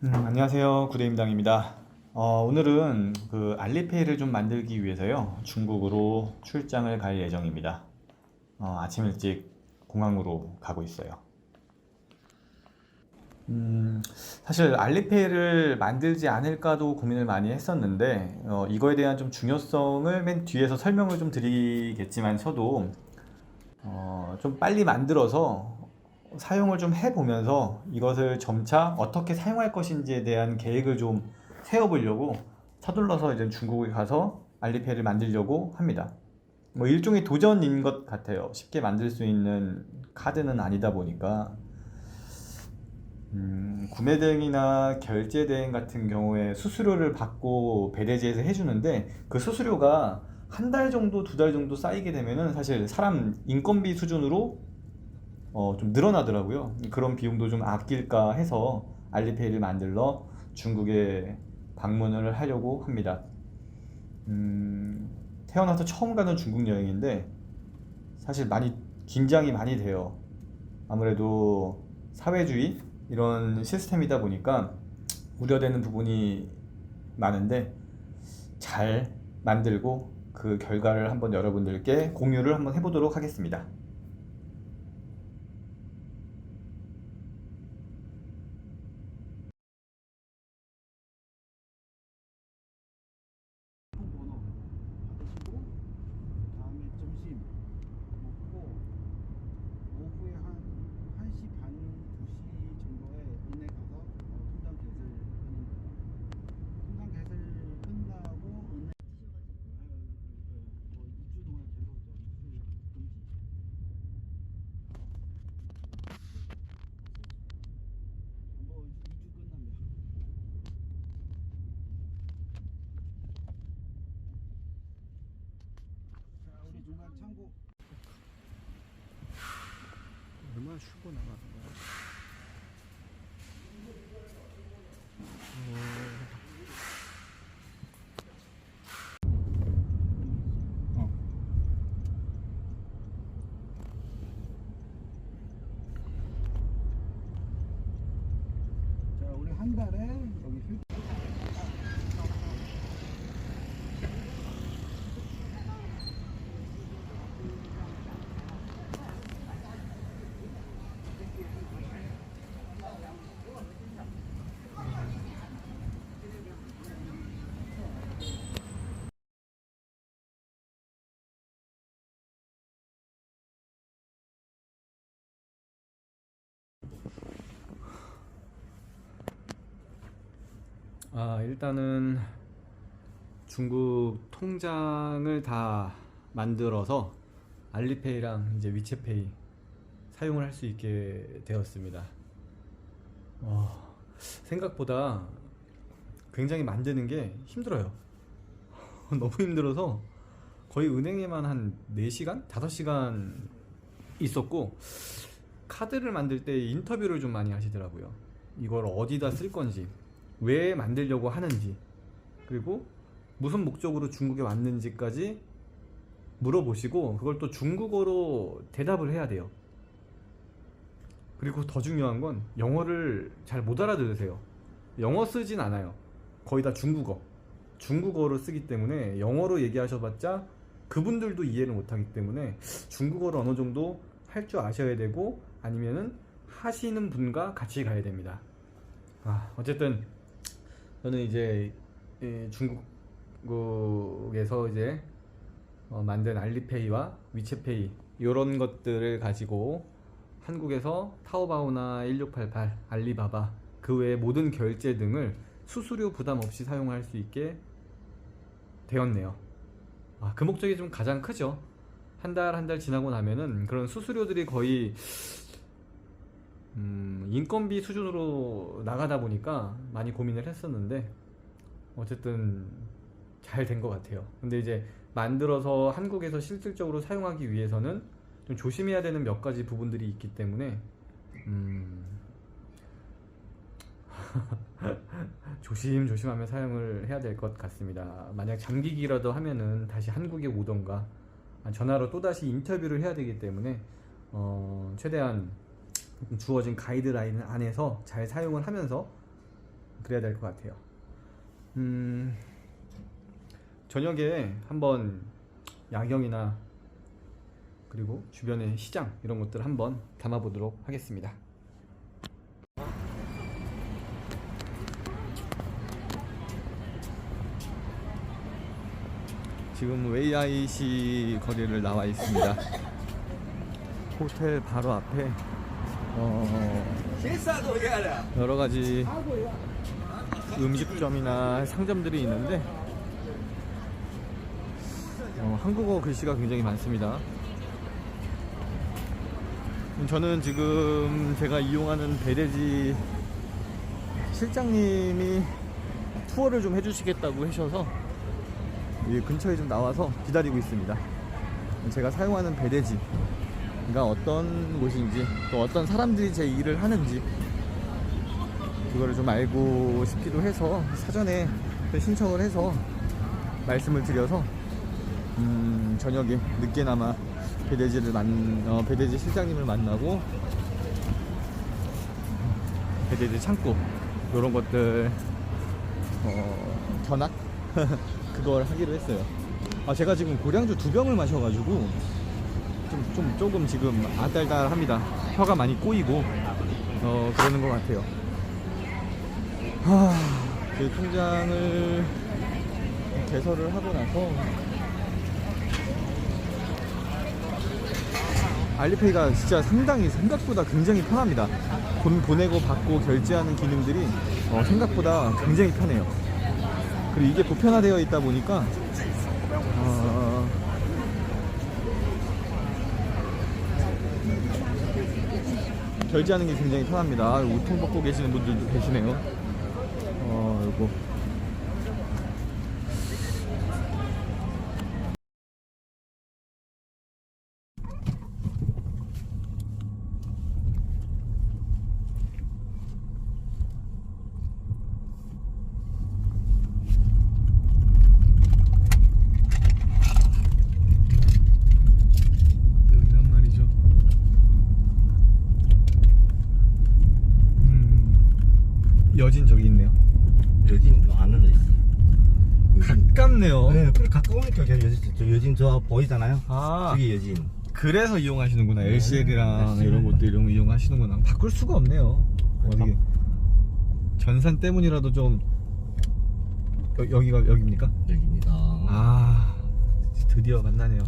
안녕하세요. 구대임당입니다. 오늘은 그 알리페이를 좀 만들기 위해서요. 중국으로 출장을 갈 예정입니다. 아침 일찍 공항으로 가고 있어요. 사실 알리페이를 만들지 않을까도 고민을 많이 했었는데, 이거에 대한 좀 중요성을 맨 뒤에서 설명을 좀 드리겠지만서도, 좀 빨리 만들어서 사용을 좀 해보면서 이것을 점차 어떻게 사용할 것인지에 대한 계획을 좀 세워보려고 서둘러서 이제 중국에 가서 알리페이를 만들려고 합니다. 뭐 일종의 도전인 것 같아요. 쉽게 만들 수 있는 카드는 아니다 보니까 구매 대행이나 결제 대행 같은 경우에 수수료를 받고 배대지에서 해주는데 그 수수료가 한 달 정도, 두 달 정도 쌓이게 되면은 사실 사람 인건비 수준으로 좀 늘어나더라고요. 그런 비용도 좀 아낄까 해서 알리페이를 만들러 중국에 방문을 하려고 합니다. 태어나서 처음 가는 중국 여행인데 사실 많이 긴장이 많이 돼요. 아무래도 사회주의 이런 시스템이다 보니까 우려되는 부분이 많은데 잘 만들고 그 결과를 한번 여러분들께 공유를 한번 해보도록 하겠습니다. 번호 받으시고 다음에 점심 먹고 오후에 한 1시 반, 2시 정도에 은행 가서 통장 개설하는 거예요. 통장 개설 끝나고 은행 뭐 2주 동안 계속 입수 금지. 뭐 2주 끝나면 자 우리 중간 참고 얼마나 쉬고 나가는 거야? 어. 자 우리 한 달에 여기 일단은 중국 통장을 다 만들어서 알리페이랑 이제 위챗페이 사용을 할 수 있게 되었습니다. 생각보다 굉장히 만드는 게 힘들어요. 너무 힘들어서 거의 은행에만 한 4시간? 5시간 있었고 카드를 만들 때 인터뷰를 좀 많이 하시더라고요. 이걸 어디다 쓸 건지, 왜 만들려고 하는지, 그리고 무슨 목적으로 중국에 왔는지까지 물어보시고 그걸 또 중국어로 대답을 해야 돼요. 그리고 더 중요한 건 영어를 잘 못 알아들으세요. 영어 쓰진 않아요. 거의 다 중국어로 쓰기 때문에 영어로 얘기하셔봤자 그분들도 이해를 못하기 때문에 중국어를 어느 정도 할 줄 아셔야 되고 아니면은 하시는 분과 같이 가야 됩니다. 어쨌든 저는 이제 중국에서 이제 만든 알리페이와 위챗페이 이런 것들을 가지고 한국에서 타오바오나 1688, 알리바바 그 외의 모든 결제 등을 수수료 부담 없이 사용할 수 있게 되었네요. 그 목적이 좀 가장 크죠. 한 달 한 달 지나고 나면은 그런 수수료들이 거의 인건비 수준으로 나가다 보니까 많이 고민을 했었는데 어쨌든 잘 된 것 같아요. 근데 이제 만들어서 한국에서 실질적으로 사용하기 위해서는 좀 조심해야 되는 몇 가지 부분들이 있기 때문에 조심조심하며 사용을 해야 될 것 같습니다. 만약 잠기기라도 하면은 다시 한국에 오던가 전화로 또다시 인터뷰를 해야 되기 때문에 최대한 주어진 가이드라인 안에서 잘 사용을 하면서 그래야 될 것 같아요. 저녁에 한번 야경이나 그리고 주변의 시장 이런 것들 한번 담아보도록 하겠습니다. 지금 웨이아이시 거리를 나와 있습니다. 호텔 바로 앞에 여러 가지 음식점이나 상점들이 있는데 한국어 글씨가 굉장히 많습니다. 저는 지금 제가 이용하는 배대지 실장님이 투어를 좀 해주시겠다고 하셔서 이 근처에 좀 나와서 기다리고 있습니다. 제가 사용하는 배대지가 어떤 곳인지 또 어떤 사람들이 제 일을 하는지 그거를 좀 알고 싶기도 해서 사전에 신청을 해서 말씀을 드려서 저녁에 늦게나마 배대지 실장님을 만나고 배대지 창고 이런 것들 견학 그걸 하기로 했어요. 제가 지금 고량주 2병을 마셔가지고 조금 지금 아달달합니다. 혀가 많이 꼬이고 그러는 것 같아요. 그 통장을 개설을 하고 나서 알리페이가 진짜 상당히 생각보다 굉장히 편합니다. 돈 보내고 받고 결제하는 기능들이 생각보다 굉장히 편해요. 그리고 이게 보편화되어 있다 보니까 결제하는 게 굉장히 편합니다. 우통 벗고 계시는 분들도 계시네요. 요거 여기란 말이죠. 여진 저기 있네요. 여진 안으로 있어. 가깝네요. 네, 그래 가까우니까 여진 저 보이잖아요. 저기 여진. 그래서 이용하시는구나. LCL이랑 네. 이런 것도 이용하시는구나. 바꿀 수가 없네요. 어떻게 전산 때문이라도 좀 여기가 여기입니까? 여기입니다. 드디어 만나네요.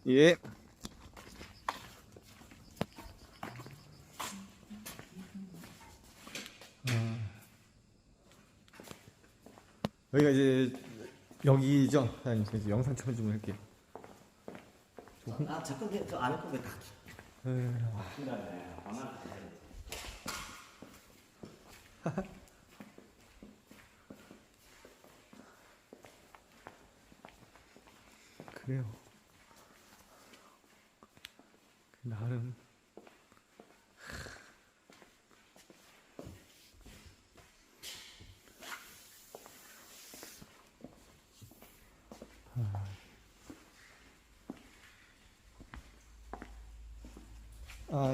예. 여기가 이제 여기죠. 사장님, 이제 영상 촬영 좀 할게요. 잠깐 저 안에 거왜 다. 그래요. 나름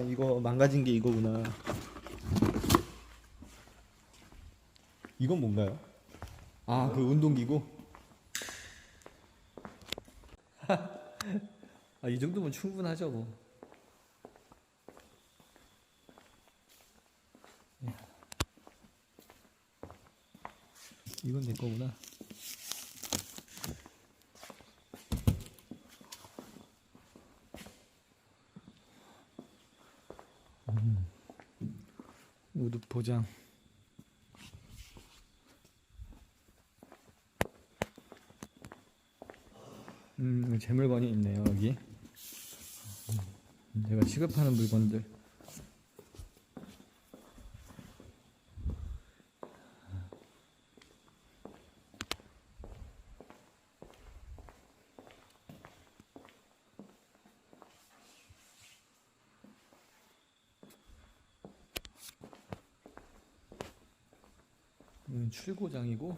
이거 망가진 게 이거구나. 이건 뭔가요? 그 운동기구? 이 정도면 충분하죠 뭐. 이건 내 거구나. 우드 포장. 제 물건이 있네요 여기. 제가 취급하는 물건들. 출고장이고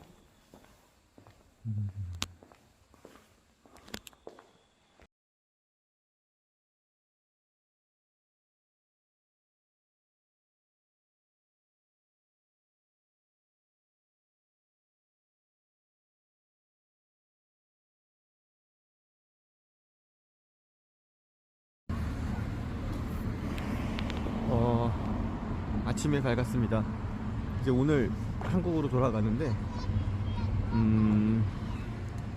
아침에 밝았습니다. 이제 오늘 한국으로 돌아가는데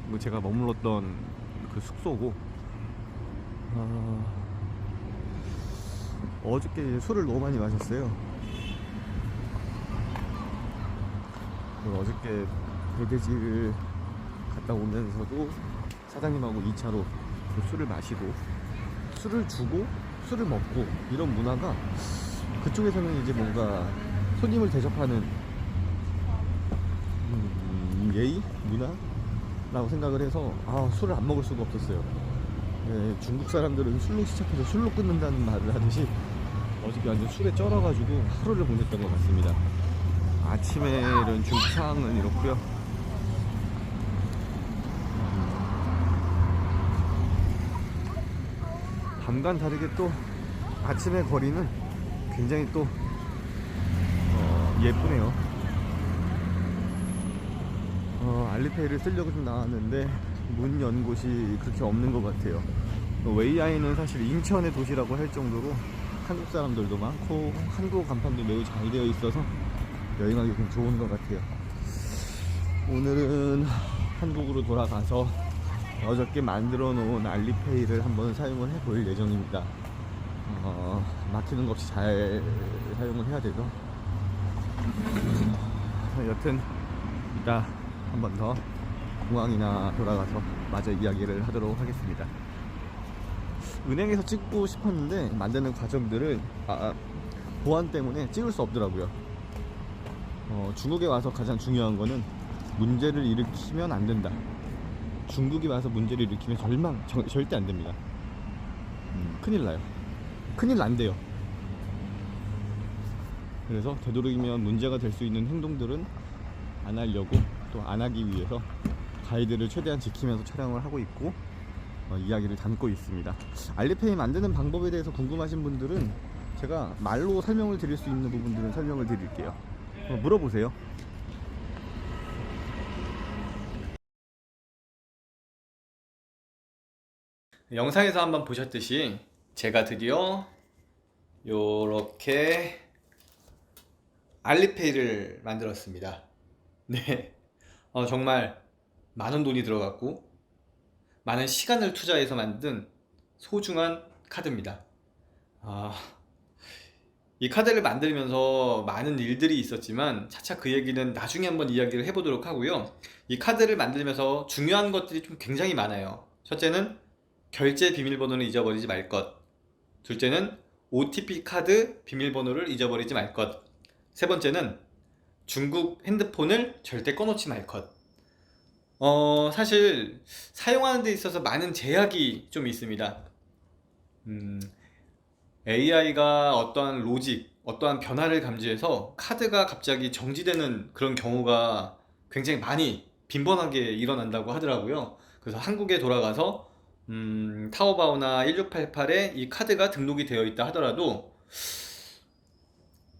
뭐 제가 머물렀던 그 숙소고 어저께 이제 술을 너무 많이 마셨어요. 그리고 어저께 배대지를 갔다 오면서도 사장님하고 2차로 술을 마시고 술을 주고 술을 먹고 이런 문화가 그쪽에서는 이제 뭔가 손님을 대접하는 예의? 문화라고 생각을 해서 술을 안 먹을 수가 없었어요. 네, 중국 사람들은 술로 시작해서 술로 끊는다는 말을 하듯이 어저께 완전 술에 쩔어가지고 하루를 보냈던 것 같습니다. 아침에는 중국 상황은 이렇고요. 밤과는 다르게 또 아침의 거리는 굉장히 또 예쁘네요. 알리페이를 쓰려고 좀 나왔는데 문 연 곳이 그렇게 없는 것 같아요. 웨이아이는 사실 인천의 도시라고 할 정도로 한국 사람들도 많고 한국 간판도 매우 잘 되어 있어서 여행하기 좀 좋은 것 같아요. 오늘은 한국으로 돌아가서 어저께 만들어 놓은 알리페이를 한번 사용을 해 볼 예정입니다. 막히는 거 없이 잘 사용을 해야 돼서 여튼 이따 한 번 더 공항이나 돌아가서 마저 이야기를 하도록 하겠습니다. 은행에서 찍고 싶었는데 만드는 과정들을 보안 때문에 찍을 수 없더라고요. 중국에 와서 가장 중요한 거는 문제를 일으키면 안 된다. 중국에 와서 문제를 일으키면 절대 안 됩니다. 큰일 나요. 큰일 난대요. 그래서 되도록이면 문제가 될 수 있는 행동들은 안 하려고 또 안 하기 위해서 가이드를 최대한 지키면서 촬영을 하고 있고 이야기를 담고 있습니다. 알리페이 만드는 방법에 대해서 궁금하신 분들은 제가 말로 설명을 드릴 수 있는 부분들은 설명을 드릴게요. 물어보세요. 영상에서 한번 보셨듯이 제가 드디어 요렇게 알리페이를 만들었습니다. 네, 정말 많은 돈이 들어갔고 많은 시간을 투자해서 만든 소중한 카드입니다. 이 카드를 만들면서 많은 일들이 있었지만 차차 그 얘기는 나중에 한번 이야기를 해보도록 하고요. 이 카드를 만들면서 중요한 것들이 좀 굉장히 많아요. 첫째는 결제 비밀번호를 잊어버리지 말 것. 둘째는 OTP 카드 비밀번호를 잊어버리지 말 것. 세 번째는 중국 핸드폰을 절대 꺼놓지 말 것. 사실 사용하는 데 있어서 많은 제약이 좀 있습니다. AI가 어떠한 로직, 어떠한 변화를 감지해서 카드가 갑자기 정지되는 그런 경우가 굉장히 많이 빈번하게 일어난다고 하더라고요. 그래서 한국에 돌아가서 타오바오나 1688에 이 카드가 등록이 되어 있다 하더라도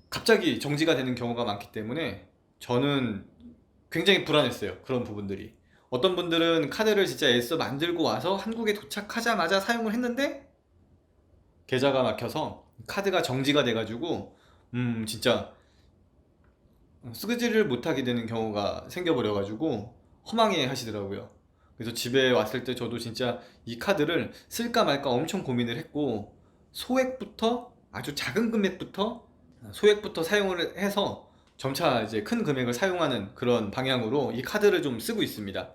갑자기 정지가 되는 경우가 많기 때문에 저는 굉장히 불안했어요. 그런 부분들이. 어떤 분들은 카드를 진짜 애써 만들고 와서 한국에 도착하자마자 사용을 했는데 계좌가 막혀서 카드가 정지가 돼가지고 진짜 쓰지를 못하게 되는 경우가 생겨버려가지고 허망해 하시더라고요. 그래서 집에 왔을 때 저도 진짜 이 카드를 쓸까 말까 엄청 고민을 했고 소액부터 아주 작은 금액부터 사용을 해서 점차 이제 큰 금액을 사용하는 그런 방향으로 이 카드를 좀 쓰고 있습니다.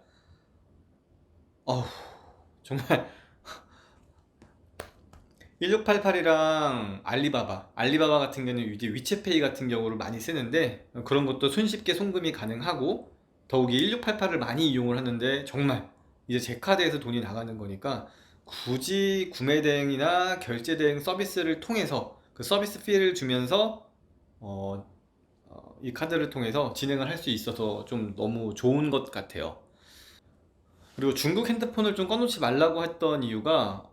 정말 1688이랑 알리바바 같은 경우는 이제 위챗페이 같은 경우를 많이 쓰는데 그런 것도 손쉽게 송금이 가능하고 더욱이 1688을 많이 이용을 하는데 정말 이제 제 카드에서 돈이 나가는 거니까 굳이 구매 대행이나 결제 대행 서비스를 통해서 그 서비스 피를 주면서 이 카드를 통해서 진행을 할 수 있어서 좀 너무 좋은 것 같아요. 그리고 중국 핸드폰을 좀 꺼놓지 말라고 했던 이유가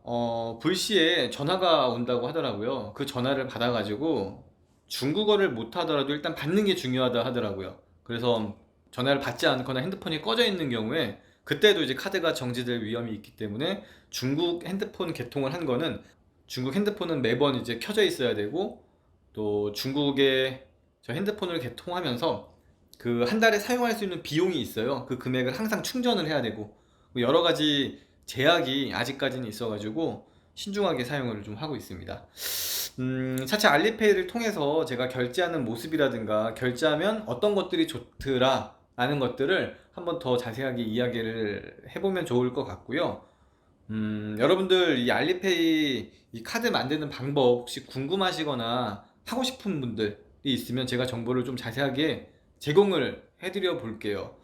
불시에 전화가 온다고 하더라고요. 그 전화를 받아가지고 중국어를 못하더라도 일단 받는 게 중요하다 하더라고요. 그래서 전화를 받지 않거나 핸드폰이 꺼져 있는 경우에 그때도 이제 카드가 정지될 위험이 있기 때문에 중국 핸드폰 개통을 한 거는, 중국 핸드폰은 매번 이제 켜져 있어야 되고, 또 중국의 저 핸드폰을 개통하면서 그 한 달에 사용할 수 있는 비용이 있어요. 그 금액을 항상 충전을 해야 되고, 뭐 여러 가지 제약이 아직까지는 있어가지고 신중하게 사용을 좀 하고 있습니다. 차차 알리페이를 통해서 제가 결제하는 모습이라든가 결제하면 어떤 것들이 좋더라 라는 것들을 한번 더 자세하게 이야기를 해보면 좋을 것 같고요. 여러분들 이 알리페이 이 카드 만드는 방법 혹시 궁금하시거나 하고 싶은 분들이 있으면 제가 정보를 좀 자세하게 제공을 해드려 볼게요.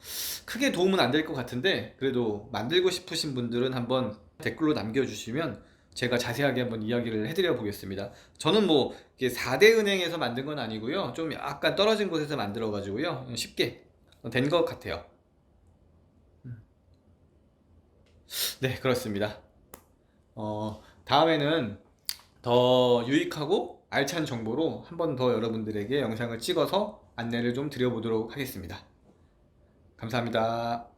크게 도움은 안 될 것 같은데 그래도 만들고 싶으신 분들은 한번 댓글로 남겨주시면 제가 자세하게 한번 이야기를 해드려 보겠습니다. 저는 뭐 4대 은행에서 만든 건 아니고요, 좀 약간 떨어진 곳에서 만들어 가지고요 쉽게 된 것 같아요. 네, 그렇습니다. 다음에는 더 유익하고 알찬 정보로 한 번 더 여러분들에게 영상을 찍어서 안내를 좀 드려보도록 하겠습니다. 감사합니다.